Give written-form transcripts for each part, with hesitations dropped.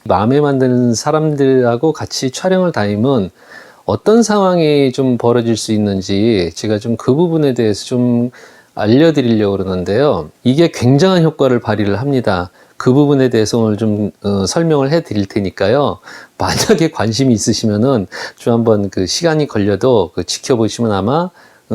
마음에 만드는 사람들하고 같이 촬영을 다니면 어떤 상황이 좀 벌어질 수 있는지 제가 좀 그 부분에 대해서 좀 알려드리려고 그러는데요. 이게 굉장한 효과를 발휘를 합니다. 그 부분에 대해서 오늘 좀 설명을 해 드릴 테니까요. 만약에 관심이 있으시면은 좀 한번 그 시간이 걸려도 그 지켜보시면 아마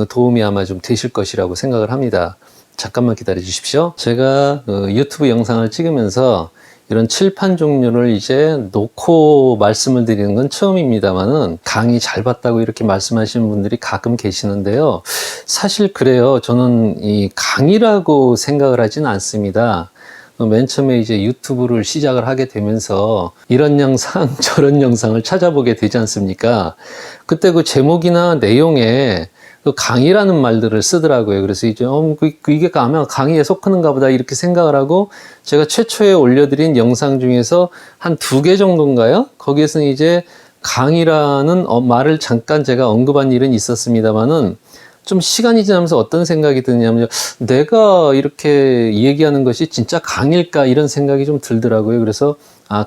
도움이 아마 좀 되실 것이라고 생각을 합니다. 잠깐만 기다려 주십시오. 제가 유튜브 영상을 찍으면서 이런 칠판 종류를 이제 놓고 말씀을 드리는 건 처음입니다만은 강의 잘 봤다고 이렇게 말씀하시는 분들이 가끔 계시는데요. 사실 그래요. 저는 이 강의라고 생각을 하지는 않습니다. 맨 처음에 이제 유튜브를 시작을 하게 되면서 이런 영상, 저런 영상을 찾아보게 되지 않습니까? 그때 그 제목이나 내용에 그 강의라는 말들을 쓰더라고요. 그래서 이제 이게 아마 강의에 속하는가 보다 이렇게 생각을 하고 제가 최초에 올려드린 영상 중에서 한 2개 정도인가요? 거기에서는 이제 강의라는 말을 잠깐 제가 언급한 일은 있었습니다만은 좀 시간이 지나면서 어떤 생각이 드냐면 내가 이렇게 얘기하는 것이 진짜 강의일까 이런 생각이 좀 들더라고요. 그래서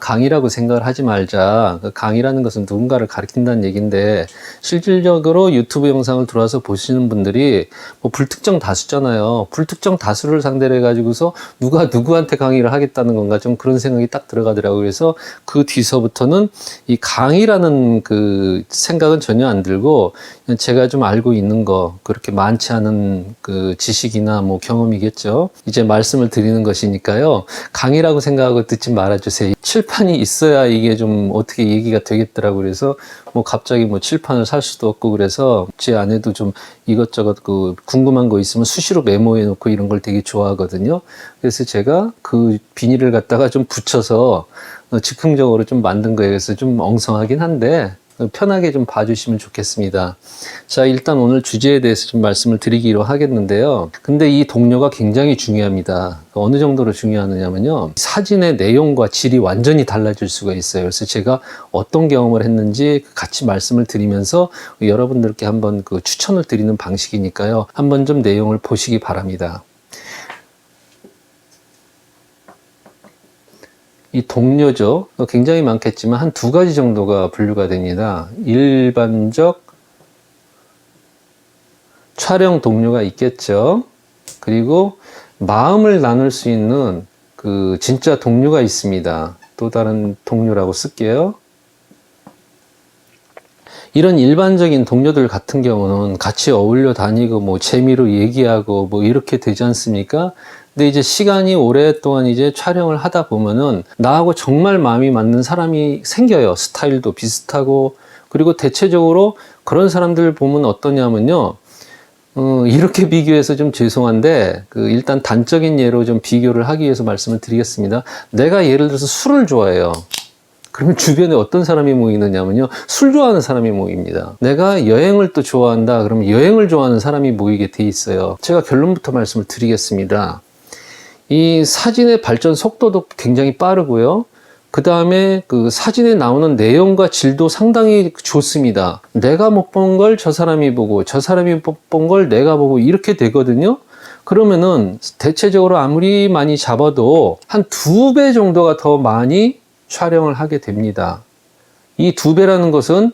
강의라고 생각을 하지 말자. 강의라는 것은 누군가를 가르친다는 얘기인데 실질적으로 유튜브 영상을 들어와서 보시는 분들이 뭐 불특정 다수잖아요. 불특정 다수를 상대로 해가지고서 누가 누구한테 강의를 하겠다는 건가 좀 그런 생각이 딱 들어가더라고요. 그래서 그 뒤서부터는 이 강의라는 그 생각은 전혀 안 들고 제가 좀 알고 있는 거 그렇게 많지 않은 그 지식이나 뭐 경험이겠죠. 이제 말씀을 드리는 것이니까요. 강의라고 생각하고 듣지 말아주세요. 칠판이 있어야 이게 좀 어떻게 얘기가 되겠더라고요. 그래서 뭐 갑자기 뭐 칠판을 살 수도 없고 그래서 제 아내도 좀 이것저것 그 궁금한 거 있으면 수시로 메모해 놓고 이런 걸 되게 좋아하거든요. 그래서 제가 그 비닐을 갖다가 좀 붙여서 즉흥적으로 좀 만든 거예요. 그래서 좀 엉성하긴 한데 편하게 좀 봐주시면 좋겠습니다. 자, 일단 오늘 주제에 대해서 좀 말씀을 드리기로 하겠는데요. 근데 이 동료가 굉장히 중요합니다. 어느 정도로 중요하느냐면요. 사진의 내용과 질이 완전히 달라질 수가 있어요. 그래서 제가 어떤 경험을 했는지 같이 말씀을 드리면서 여러분들께 한번 그 추천을 드리는 방식이니까요. 한번 좀 내용을 보시기 바랍니다. 이 동료죠. 굉장히 많겠지만 한 2가지 정도가 분류가 됩니다. 일반적 촬영 동료가 있겠죠. 그리고 마음을 나눌 수 있는 그 진짜 동료가 있습니다. 또 다른 동료라고 쓸게요. 이런 일반적인 동료들 같은 경우는 같이 어울려 다니고 뭐 재미로 얘기하고 뭐 이렇게 되지 않습니까? 근데 이제 시간이 오랫동안 이제 촬영을 하다 보면은 나하고 정말 마음이 맞는 사람이 생겨요. 스타일도 비슷하고. 그리고 대체적으로 그런 사람들 보면 어떠냐면요. 이렇게 비교해서 좀 죄송한데 일단 단적인 예로 좀 비교를 하기 위해서 말씀을 드리겠습니다. 내가 예를 들어서 술을 좋아해요. 그러면 주변에 어떤 사람이 모이느냐면요. 술 좋아하는 사람이 모입니다. 내가 여행을 또 좋아한다. 그러면 여행을 좋아하는 사람이 모이게 돼 있어요. 제가 결론부터 말씀을 드리겠습니다. 이 사진의 발전 속도도 굉장히 빠르고요. 그 다음에 그 사진에 나오는 내용과 질도 상당히 좋습니다. 내가 못 본 걸 저 사람이 보고 저 사람이 못 본 걸 내가 보고 이렇게 되거든요. 그러면은 대체적으로 아무리 많이 잡아도 한 2배 정도가 더 많이 촬영을 하게 됩니다. 이 2배라는 것은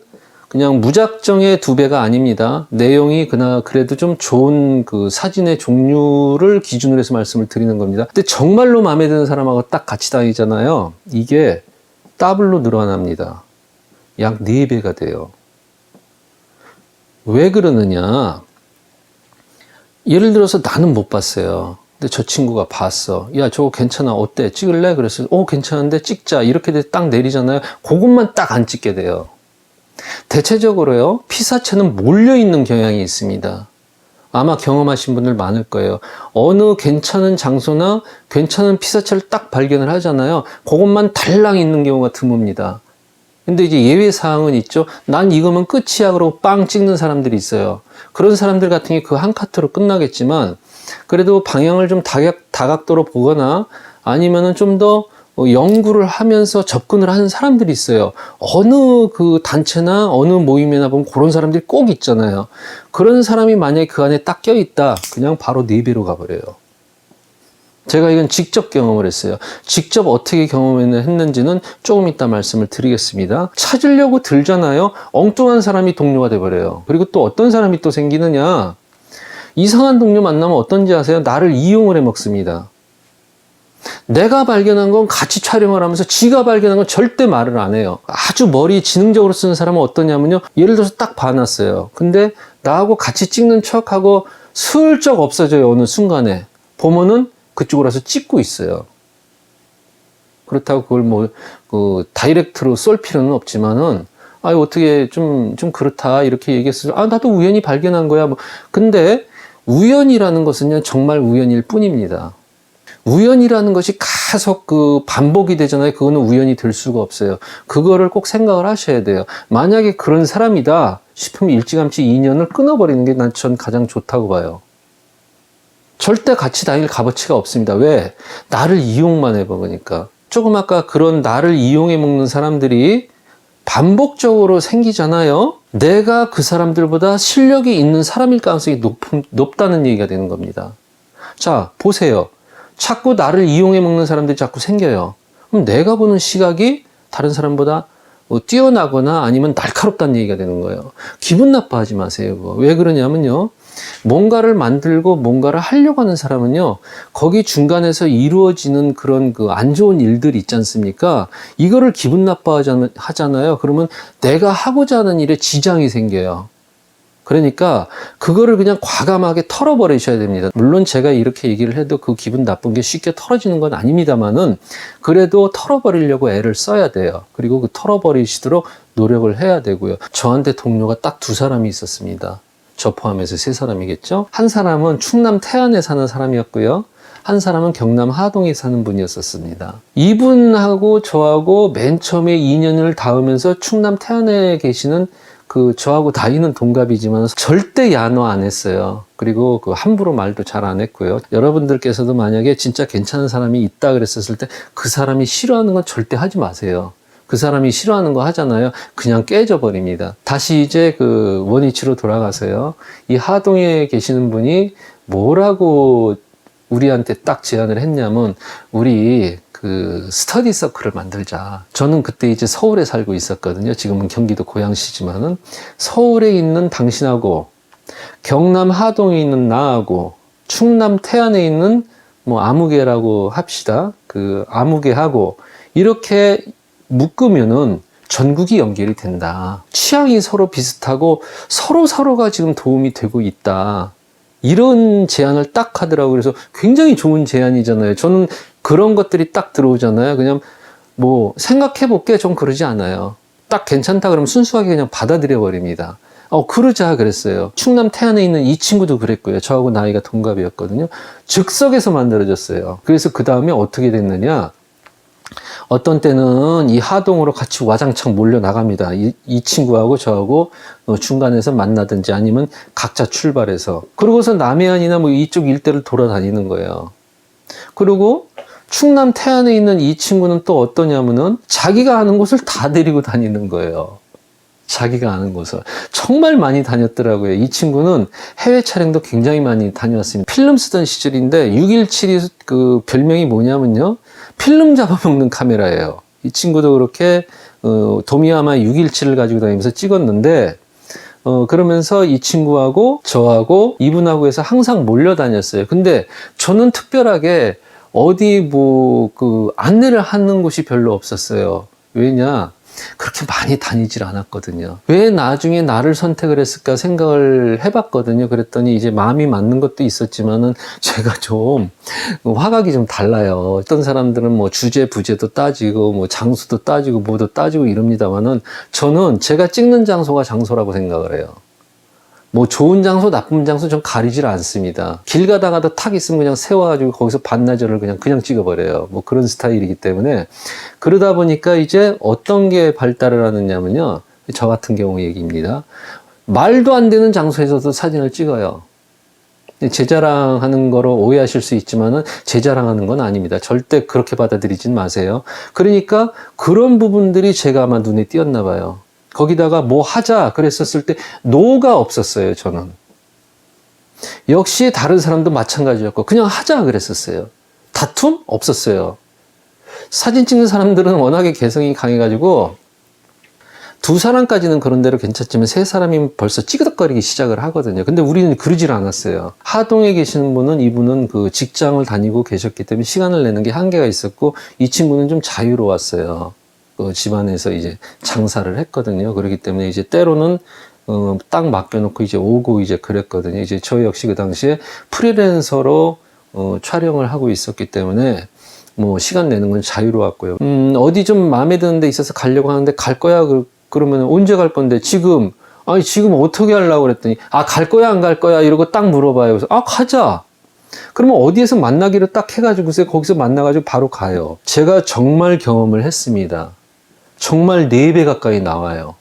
그냥 무작정의 2배가 아닙니다. 내용이 그래도 좀 좋은 그 사진의 종류를 기준으로 해서 말씀을 드리는 겁니다. 근데 정말로 마음에 드는 사람하고 딱 같이 다니잖아요. 이게 더블로 늘어납니다. 약 4배가 돼요. 왜 그러느냐? 예를 들어서 나는 못 봤어요. 근데 저 친구가 봤어. 야, 저거 괜찮아. 어때? 찍을래? 그래서 괜찮은데 찍자. 이렇게 딱 내리잖아요. 그것만 딱 안 찍게 돼요. 대체적으로요, 피사체는 몰려있는 경향이 있습니다. 아마 경험하신 분들 많을 거예요. 어느 괜찮은 장소나 괜찮은 피사체를 딱 발견을 하잖아요. 그것만 달랑 있는 경우가 드뭅니다. 근데 이제 예외 사항은 있죠. 난 이거면 끝이야. 그러고 빵 찍는 사람들이 있어요. 그런 사람들 같은 게 그 한 카트로 끝나겠지만, 그래도 방향을 좀 다각도로 보거나 아니면은 좀 더 연구를 하면서 접근을 하는 사람들이 있어요. 어느 그 단체나 어느 모임이나 보면 그런 사람들이 꼭 있잖아요. 그런 사람이 만약에 그 안에 딱 껴있다. 그냥 바로 4배로 가버려요. 제가 이건 직접 경험을 했어요. 직접 어떻게 경험했는지는 조금 이따 말씀을 드리겠습니다. 찾으려고 들잖아요. 엉뚱한 사람이 동료가 돼버려요. 그리고 또 어떤 사람이 또 생기느냐. 이상한 동료 만나면 어떤지 아세요? 나를 이용을 해 먹습니다. 내가 발견한 건 같이 촬영을 하면서 지가 발견한 건 절대 말을 안 해요. 아주 머리 지능적으로 쓰는 사람은 어떠냐면요. 예를 들어서 딱 봐놨어요. 근데 나하고 같이 찍는 척하고 슬쩍 없어져요. 어느 순간에. 보면은 그쪽으로 와서 찍고 있어요. 그렇다고 그걸 뭐, 다이렉트로 쏠 필요는 없지만은, 어떻게 좀 그렇다. 이렇게 얘기했어요. 나도 우연히 발견한 거야. 뭐. 근데 우연이라는 것은요, 정말 우연일 뿐입니다. 우연이라는 것이 계속 반복이 되잖아요. 그거는 우연이 될 수가 없어요. 그거를 꼭 생각을 하셔야 돼요. 만약에 그런 사람이다 싶으면 일찌감치 인연을 끊어버리는 게 전 가장 좋다고 봐요. 절대 같이 다닐 값어치가 없습니다. 왜? 나를 이용만 해먹으니까. 조금 아까 그런 나를 이용해 먹는 사람들이 반복적으로 생기잖아요. 내가 그 사람들보다 실력이 있는 사람일 가능성이 높다는 얘기가 되는 겁니다. 자, 보세요. 자꾸 나를 이용해 먹는 사람들이 자꾸 생겨요. 그럼 내가 보는 시각이 다른 사람보다 뛰어나거나 아니면 날카롭다는 얘기가 되는 거예요. 기분 나빠하지 마세요. 그거. 왜 그러냐면요. 뭔가를 만들고 뭔가를 하려고 하는 사람은요, 거기 중간에서 이루어지는 그런 안 좋은 일들이 있지 않습니까? 이거를 기분 나빠하잖아요. 그러면 내가 하고자 하는 일에 지장이 생겨요. 그러니까 그거를 그냥 과감하게 털어버리셔야 됩니다. 물론 제가 이렇게 얘기를 해도 그 기분 나쁜 게 쉽게 털어지는 건 아닙니다만은 그래도 털어버리려고 애를 써야 돼요. 그리고 그 털어버리시도록 노력을 해야 되고요. 저한테 동료가 딱 2사람이 있었습니다. 저 포함해서 3사람이겠죠. 한 사람은 충남 태안에 사는 사람이었고요. 한 사람은 경남 하동에 사는 분이었었습니다. 이분하고 저하고 맨 처음에 인연을 닿으면서 충남 태안에 계시는 저하고 다이는 동갑이지만 절대 야노 안 했어요. 그리고 함부로 말도 잘 안 했고요. 여러분들께서도 만약에 진짜 괜찮은 사람이 있다 그랬었을 때 그 사람이 싫어하는 건 절대 하지 마세요. 그 사람이 싫어하는 거 하잖아요. 그냥 깨져버립니다. 다시 이제 원위치로 돌아가서요. 이 하동에 계시는 분이 뭐라고 우리한테 딱 제안을 했냐면, 우리 스터디 서클을 만들자. 저는 그때 이제 서울에 살고 있었거든요. 지금은 경기도 고양시지만은 서울에 있는 당신하고 경남 하동에 있는 나하고 충남 태안에 있는 아무개라고 합시다. 아무개하고 이렇게 묶으면은 전국이 연결이 된다. 취향이 서로 비슷하고 서로가 지금 도움이 되고 있다. 이런 제안을 딱 하더라고요. 그래서 굉장히 좋은 제안이잖아요. 저는 그런 것들이 딱 들어오잖아요. 그냥 생각해 볼게 좀 그러지 않아요. 딱 괜찮다 그러면 순수하게 그냥 받아들여 버립니다. 그러자 그랬어요. 충남 태안에 있는 이 친구도 그랬고요. 저하고 나이가 동갑이었거든요. 즉석에서 만들어졌어요. 그래서 그 다음에 어떻게 됐느냐. 어떤 때는 이 하동으로 같이 와장창 몰려 나갑니다. 이 친구하고 저하고 중간에서 만나든지 아니면 각자 출발해서. 그러고서 남해안이나 이쪽 일대를 돌아다니는 거예요. 그리고 충남 태안에 있는 이 친구는 또 어떠냐면은 자기가 아는 곳을 다 데리고 다니는 거예요. 자기가 아는 곳을. 정말 많이 다녔더라고요. 이 친구는 해외 촬영도 굉장히 많이 다녀왔습니다. 필름 쓰던 시절인데 617이 별명이 뭐냐면요. 필름 잡아먹는 카메라예요. 이 친구도 그렇게 도미야마 617을 가지고 다니면서 찍었는데 그러면서 이 친구하고 저하고 이분하고 해서 항상 몰려다녔어요. 근데 저는 특별하게 어디 안내를 하는 곳이 별로 없었어요. 왜냐? 그렇게 많이 다니질 않았거든요. 왜 나중에 나를 선택을 했을까 생각을 해봤거든요. 그랬더니 이제 마음이 맞는 것도 있었지만은 제가 좀 화각이 좀 달라요. 어떤 사람들은 주제, 부제도 따지고 장수도 따지고 뭐도 따지고 이럽니다만은 저는 제가 찍는 장소가 장소라고 생각을 해요. 좋은 장소, 나쁜 장소 좀 가리질 않습니다. 길 가다가도 탁 있으면 그냥 세워가지고 거기서 반나절을 그냥 찍어버려요. 그런 스타일이기 때문에. 그러다 보니까 이제 어떤 게 발달을 하느냐면요. 저 같은 경우 얘기입니다. 말도 안 되는 장소에서도 사진을 찍어요. 제 자랑하는 거로 오해하실 수 있지만은 제 자랑하는 건 아닙니다. 절대 그렇게 받아들이진 마세요. 그러니까 그런 부분들이 제가 아마 눈에 띄었나 봐요. 거기다가 하자 그랬었을 때 노가 없었어요. 저는 역시 다른 사람도 마찬가지였고 그냥 하자 그랬었어요. 다툼? 없었어요. 사진 찍는 사람들은 워낙에 개성이 강해가지고 두 사람까지는 그런 대로 괜찮지만 세 사람이 벌써 찌그덕거리기 시작을 하거든요. 근데 우리는 그러질 않았어요. 하동에 계시는 분은 이분은 그 직장을 다니고 계셨기 때문에 시간을 내는 게 한계가 있었고 이 친구는 좀 자유로웠어요. 그 집안에서 이제 장사를 했거든요. 그렇기 때문에 이제 때로는 딱 맡겨놓고 이제 오고 이제 그랬거든요. 이제 저 역시 그 당시에 프리랜서로 촬영을 하고 있었기 때문에 뭐 시간 내는 건 자유로웠고요. 어디 좀 마음에 드는 데 있어서 가려고 하는데 갈 거야? 그러면 언제 갈 건데? 지금. 아니 지금 어떻게 하려고 그랬더니 갈 거야 안 갈 거야? 이러고 딱 물어봐요. 그래서 가자. 그러면 어디에서 만나기로 딱 해가지고서 거기서 만나가지고 바로 가요. 제가 정말 경험을 했습니다. 정말 4배 가까이 나와요.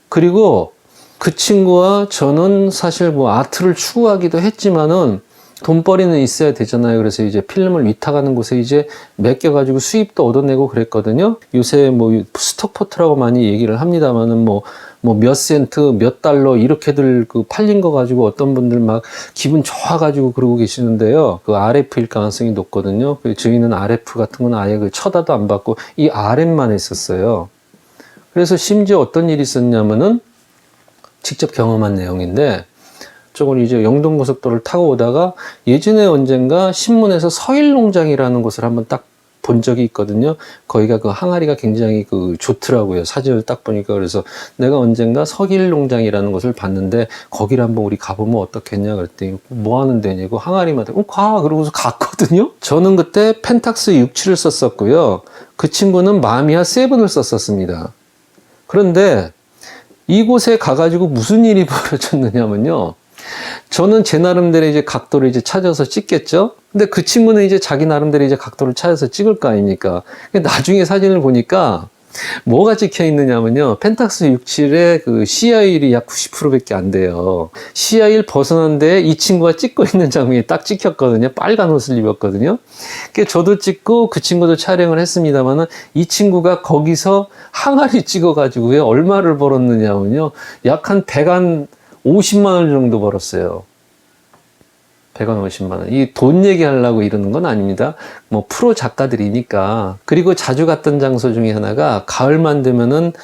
그리고 그 친구와 저는 사실 뭐 아트를 추구하기도 했지만은 돈벌이는 있어야 되잖아요. 그래서 이제 필름을 위탁하는 곳에 이제 맡겨가지고 수입도 얻어내고 그랬거든요. 요새 뭐 스톡포트라고 많이 얘기를 합니다만은 뭐 몇 센트, 몇 달러 이렇게들 그 팔린 거 가지고 어떤 분들 막 기분 좋아가지고 그러고 계시는데요. 그 RF일 가능성이 높거든요. 저희는 RF 같은 건 아예 그 쳐다도 안 받고 이 RM만 했었어요. 그래서 심지어 어떤 일이 있었냐면은 직접 경험한 내용인데 저걸 이제 영동고속도로를 타고 오다가 예전에 언젠가 신문에서 서일농장이라는 곳을 한번 딱 본 적이 있거든요. 거기가 그 항아리가 굉장히 그 좋더라고요. 사진을 딱 보니까. 그래서 내가 언젠가 서일농장이라는 곳을 봤는데 거기를 한번 우리 가보면 어떻겠냐 그랬더니 뭐 하는 데냐고 항아리마다 가 그러고서 갔거든요. 저는 그때 펜탁스 67을 썼었고요. 그 친구는 마미야 7을 썼었습니다. 그런데 이곳에 가가지고 무슨 일이 벌어졌느냐면요. 저는 제 나름대로 이제 각도를 이제 찾아서 찍겠죠? 근데 그 친구는 이제 자기 나름대로 이제 각도를 찾아서 찍을 거 아닙니까? 나중에 사진을 보니까 뭐가 찍혀 있느냐면요. 펜탁스 67의 그 CI1이 약 90%밖에 안 돼요. CI1 벗어난데 이 친구가 찍고 있는 장면이 딱 찍혔거든요. 빨간 옷을 입었거든요. 저도 찍고 그 친구도 촬영을 했습니다만은 이 친구가 거기서 항아리 찍어가지고요. 얼마를 벌었느냐면요. 약 한 150만 원 정도 벌었어요. 150만 원. 이 돈 얘기하려고 이러는 건 아닙니다. 뭐 프로 작가들이니까. 그리고 자주 갔던 장소 중에 하나가 가을만 되면은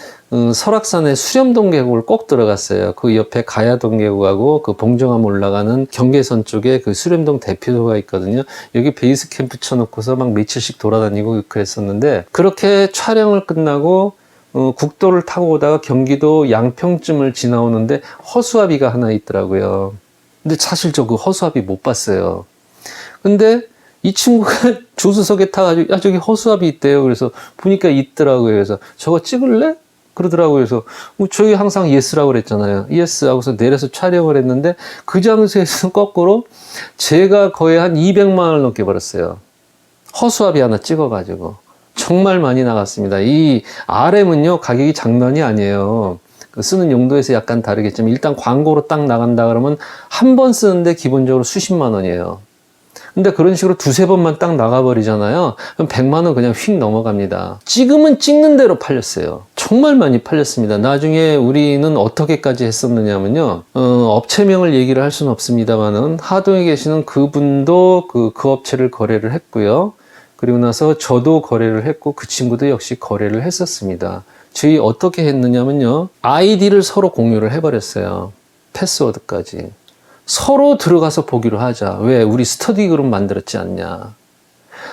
설악산의 수렴동 계곡을 꼭 들어갔어요. 그 옆에 가야동 계곡하고 그 봉정암 올라가는 경계선 쪽에 그 수렴동 대표소가 있거든요. 여기 베이스 캠프 쳐놓고서 막 며칠씩 돌아다니고 그랬었는데 그렇게 촬영을 끝나고 국도를 타고 오다가 경기도 양평쯤을 지나오는데 허수아비가 하나 있더라고요. 근데 사실 저 그 허수아비 못 봤어요. 근데 이 친구가 조수석에 타가지고 저기 허수아비 있대요. 그래서 보니까 있더라고요. 그래서 저거 찍을래? 그러더라고요. 그래서 저희 항상 예스라고 그랬잖아요. 예스 하고서 내려서 촬영을 했는데 그 장소에서 거꾸로 제가 거의 한 200만 원을 넘게 벌었어요. 허수아비 하나 찍어가지고. 정말 많이 나갔습니다. 이 RM은요, 가격이 장난이 아니에요. 쓰는 용도에서 약간 다르겠지만, 일단 광고로 딱 나간다 그러면 한 번 쓰는데 기본적으로 수십만 원이에요. 근데 그런 식으로 두세 번만 딱 나가버리잖아요. 그럼 100만 원 그냥 휙 넘어갑니다. 찍으면 찍는 대로 팔렸어요. 정말 많이 팔렸습니다. 나중에 우리는 어떻게까지 했었느냐면요. 업체명을 얘기를 할 수는 없습니다만은, 하동에 계시는 그분도 그 업체를 거래를 했고요. 그리고 나서 저도 거래를 했고 그 친구도 역시 거래를 했었습니다. 저희 어떻게 했느냐면요. 아이디를 서로 공유를 해버렸어요. 패스워드까지. 서로 들어가서 보기로 하자. 왜? 우리 스터디 그룹 만들었지 않냐.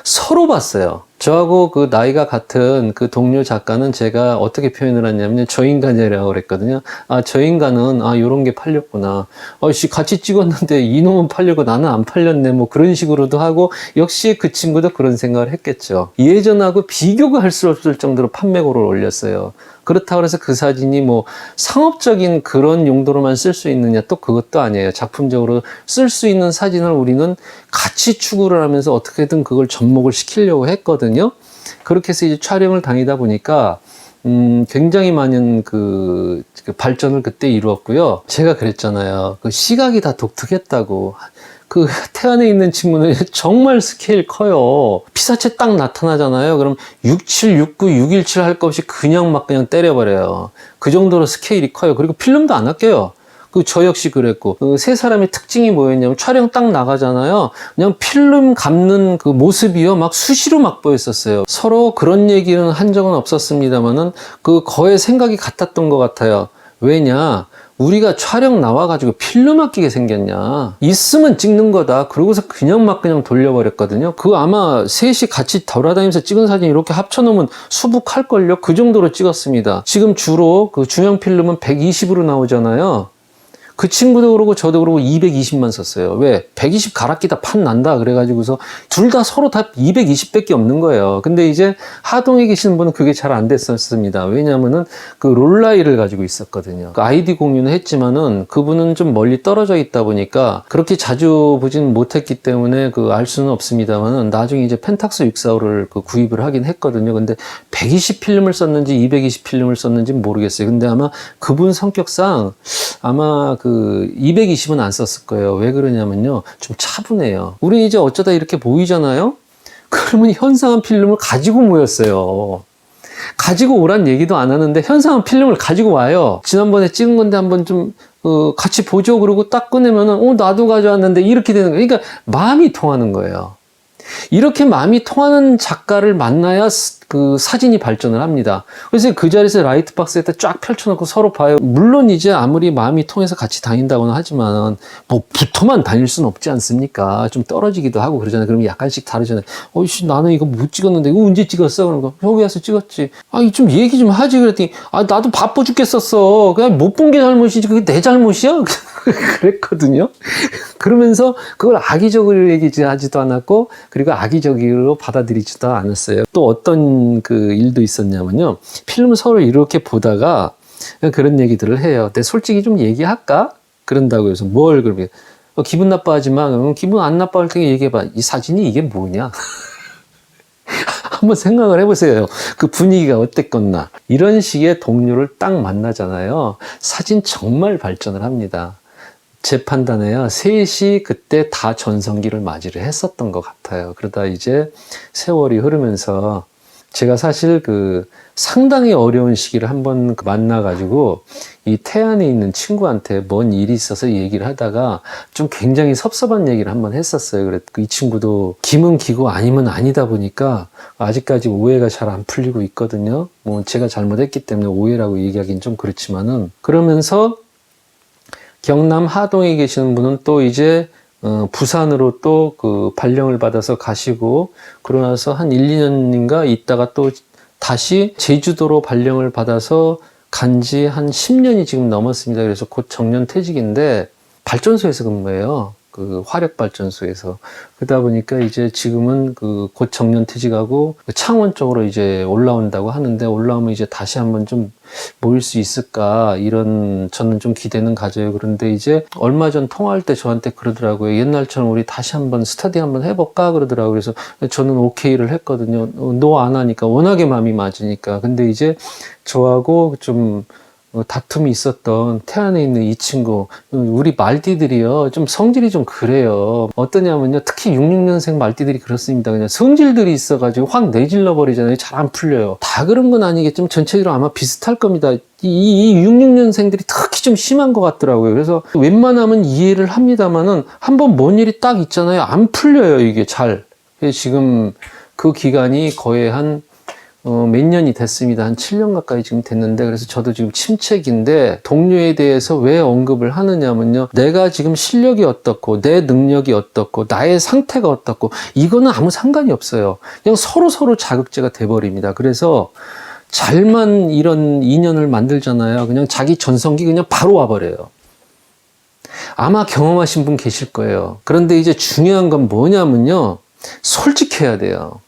서로 봤어요. 저하고 그 나이가 같은 그 동료 작가는 제가 어떻게 표현을 했냐면 저 인간이라고 그랬거든요. 저 인간은 요런 게 팔렸구나. 같이 찍었는데 이놈은 팔려고 나는 안 팔렸네. 뭐 그런 식으로도 하고 역시 그 친구도 그런 생각을 했겠죠. 예전하고 비교가 할 수 없을 정도로 판매고를 올렸어요. 그렇다고 해서 그 사진이 뭐 상업적인 그런 용도로만 쓸 수 있느냐 또 그것도 아니에요. 작품적으로 쓸 수 있는 사진을 우리는 같이 추구를 하면서 어떻게든 그걸 접목을 시키려고 했거든요. 그렇게 해서 이제 촬영을 다니다 보니까 굉장히 많은 그 발전을 그때 이루었고요. 제가 그랬잖아요. 그 시각이 다 독특했다고. 그 태안에 있는 친구는 정말 스케일 커요. 피사체 딱 나타나잖아요. 그럼 67, 69, 617 할 것 없이 그냥 때려버려요. 그 정도로 스케일이 커요. 그리고 필름도 안 아껴요. 저 역시 그랬고, 그 세 사람의 특징이 뭐였냐면, 촬영 딱 나가잖아요. 그냥 필름 감는 그 모습이요, 막 수시로 막 보였었어요. 서로 그런 얘기는 한 적은 없었습니다만은, 거의 생각이 같았던 것 같아요. 왜냐? 우리가 촬영 나와가지고 필름 아끼게 생겼냐? 있으면 찍는 거다. 그러고서 그냥 돌려버렸거든요. 아마 셋이 같이 돌아다니면서 찍은 사진 이렇게 합쳐놓으면 수북할걸요? 그 정도로 찍었습니다. 지금 주로 그 중형 필름은 120으로 나오잖아요. 그 친구도 그러고 저도 그러고 220만 썼어요. 왜? 120 갈아 끼다 판 난다. 그래가지고서 둘 다 서로 다 220밖에 없는 거예요. 근데 이제 하동에 계시는 분은 그게 잘 안 됐었습니다. 왜냐면은 롤라이를 가지고 있었거든요. 아이디 공유는 했지만은 그분은 좀 멀리 떨어져 있다 보니까 그렇게 자주 보진 못했기 때문에 알 수는 없습니다만은 나중에 이제 펜탁스 645를 구입을 하긴 했거든요. 근데 120 필름을 썼는지 220 필름을 썼는지 모르겠어요. 근데 아마 그분 성격상 아마 220은 안 썼을 거예요. 왜 그러냐면요. 좀 차분해요. 우리 이제 어쩌다 이렇게 모이잖아요? 그러면 현상한 필름을 가지고 모였어요. 가지고 오란 얘기도 안 하는데 현상한 필름을 가지고 와요. 지난번에 찍은 건데 한번 좀 같이 보죠. 그러고 딱 꺼내면은 나도 가져왔는데 이렇게 되는 거예요. 그러니까 마음이 통하는 거예요. 이렇게 마음이 통하는 작가를 만나야 사진이 발전을 합니다. 그래서 그 자리에서 라이트박스에다 쫙 펼쳐놓고 서로 봐요. 물론 이제 아무리 마음이 통해서 같이 다닌다고는 하지만 뭐 붙어만 다닐 수는 없지 않습니까? 좀 떨어지기도 하고 그러잖아요. 그러면 약간씩 다르잖아요. 나는 이거 못 찍었는데 이거 언제 찍었어? 그러니까 여기 와서 찍었지. 좀 얘기 좀 하지. 그랬더니 나도 바빠 죽겠었어. 그냥 못 본 게 잘못이지 그게 내 잘못이야? 그랬거든요. 그러면서 그걸 악의적으로 얘기하지도 않았고 그리고 악의적으로 받아들이지도 않았어요. 또 어떤 일도 있었냐면요. 필름 서로 이렇게 보다가 그런 얘기들을 해요. 근데 솔직히 좀 얘기할까? 그런다고 해서 뭘 그러면 기분 나빠하지 마. 기분 안 나빠할 때 얘기해봐. 이 사진이 이게 뭐냐? 한번 생각을 해보세요. 그 분위기가 어땠겠나. 이런 식의 동료를 딱 만나잖아요. 사진 정말 발전을 합니다. 제 판단에요. 셋이 그때 다 전성기를 맞이를 했었던 것 같아요. 그러다 이제 세월이 흐르면서 제가 사실 상당히 어려운 시기를 한번 만나가지고 이 태안에 있는 친구한테 뭔 일이 있어서 얘기를 하다가 좀 굉장히 섭섭한 얘기를 한번 했었어요. 그래서 이 친구도 기면 기고 아니면 아니다 보니까 아직까지 오해가 잘 안 풀리고 있거든요. 뭐 제가 잘못했기 때문에 오해라고 얘기하기는 좀 그렇지만은 그러면서 경남 하동에 계시는 분은 또 이제 부산으로 또 발령을 받아서 가시고 그러고 나서 한 1, 2년인가 있다가 또 다시 제주도로 발령을 받아서 간지 한 10년이 지금 넘었습니다. 그래서 곧 정년 퇴직인데 발전소에서 근무해요. 화력발전소에서. 그러다 보니까 이제 지금은 곧 정년 퇴직하고 창원 쪽으로 이제 올라온다고 하는데 올라오면 이제 다시 한번 좀 모일 수 있을까 저는 좀 기대는 가져요. 그런데 이제 얼마 전 통화할 때 저한테 그러더라고요. 옛날처럼 우리 다시 한번 스터디 한번 해볼까 그러더라고요. 그래서 저는 오케이를 했거든요. 너 안 하니까 워낙에 마음이 맞으니까. 근데 이제 저하고 좀 다툼이 있었던 태안에 있는 이 친구, 우리 말띠들이요, 좀 성질이 좀 그래요. 어떠냐면요, 특히 66년생 말띠들이 그렇습니다. 그냥 성질들이 있어가지고 확 내질러 버리잖아요. 잘 안 풀려요. 다 그런 건 아니겠지만 전체적으로 아마 비슷할 겁니다. 이 66년생들이 특히 좀 심한 것 같더라고요. 그래서 웬만하면 이해를 합니다만은 한번 뭔 일이 딱 있잖아요. 안 풀려요, 이게 잘. 지금 그 기간이 거의 몇 년이 됐습니다. 한 7년 가까이 지금 됐는데, 그래서 저도 지금 침체기인데, 동료에 대해서 왜 언급을 하느냐면요. 내가 지금 실력이 어떻고, 내 능력이 어떻고, 나의 상태가 어떻고, 이거는 아무 상관이 없어요. 그냥 서로 자극제가 돼버립니다. 그래서 잘만 이런 인연을 만들잖아요. 그냥 자기 전성기 그냥 바로 와버려요. 아마 경험하신 분 계실 거예요. 그런데 이제 중요한 건 뭐냐면요. 솔직해야 돼요.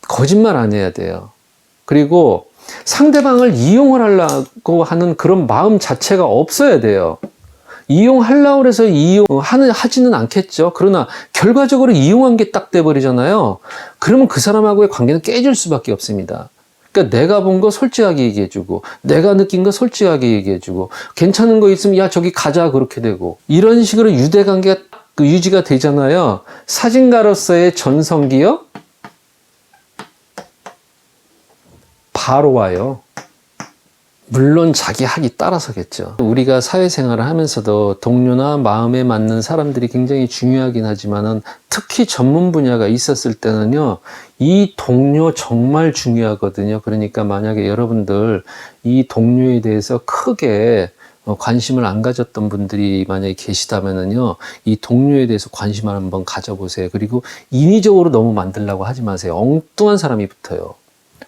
거짓말 안 해야 돼요. 그리고 상대방을 이용을 하려고 하는 그런 마음 자체가 없어야 돼요. 이용하려고 해서 하지는 않겠죠. 그러나 결과적으로 이용한 게 딱 돼버리잖아요. 그러면 그 사람하고의 관계는 깨질 수밖에 없습니다. 그러니까 내가 본 거 솔직하게 얘기해주고, 내가 느낀 거 솔직하게 얘기해주고, 괜찮은 거 있으면 야 저기 가자 그렇게 되고, 이런 식으로 유대관계가 유지가 되잖아요. 사진가로서의 전성기요? 바로 와요. 물론 자기 학이 따라서겠죠. 우리가 사회생활을 하면서도 동료나 마음에 맞는 사람들이 굉장히 중요하긴 하지만은 특히 전문 분야가 있었을 때는요, 이 동료 정말 중요하거든요. 그러니까 만약에 여러분들 이 동료에 대해서 크게 관심을 안 가졌던 분들이 만약에 계시다면은요, 이 동료에 대해서 관심을 한번 가져보세요. 그리고 인위적으로 너무 만들려고 하지 마세요. 엉뚱한 사람이 붙어요.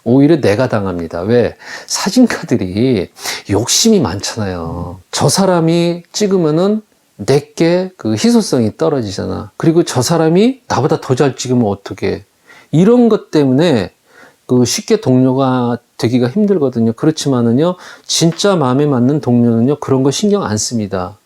오히려 내가 당합니다. 왜? 사진가들이 욕심이 많잖아요. 저 사람이 찍으면은 내게 그 희소성이 떨어지잖아. 그리고 저 사람이 나보다 더 잘 찍으면 어떡해. 이런 것 때문에 그 쉽게 동료가 되기가 힘들거든요. 그렇지만은요, 진짜 마음에 맞는 동료는요, 그런 거 신경 안 씁니다.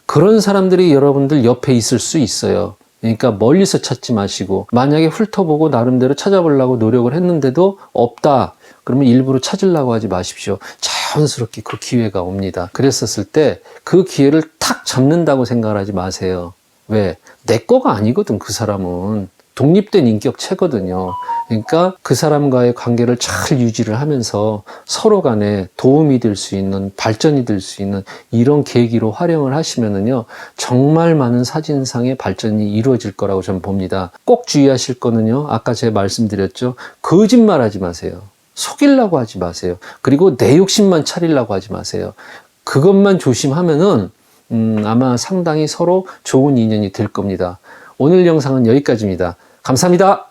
그런 사람들이 여러분들 옆에 있을 수 있어요. 그러니까 멀리서 찾지 마시고, 만약에 훑어보고 나름대로 찾아보려고 노력을 했는데도 없다. 그러면 일부러 찾으려고 하지 마십시오. 자연스럽게 그 기회가 옵니다. 그랬었을 때 그 기회를 탁 잡는다고 생각을 하지 마세요. 왜? 내 거가 아니거든, 그 사람은. 독립된 인격체거든요. 그러니까 그 사람과의 관계를 잘 유지를 하면서 서로 간에 도움이 될 수 있는, 발전이 될 수 있는 이런 계기로 활용을 하시면은요, 정말 많은 사진상의 발전이 이루어질 거라고 저는 봅니다. 꼭 주의하실 거는요, 아까 제가 말씀드렸죠. 거짓말 하지 마세요. 속이려고 하지 마세요. 그리고 내 욕심만 차리려고 하지 마세요. 그것만 조심하면은 아마 상당히 서로 좋은 인연이 될 겁니다. 오늘 영상은 여기까지입니다. 감사합니다.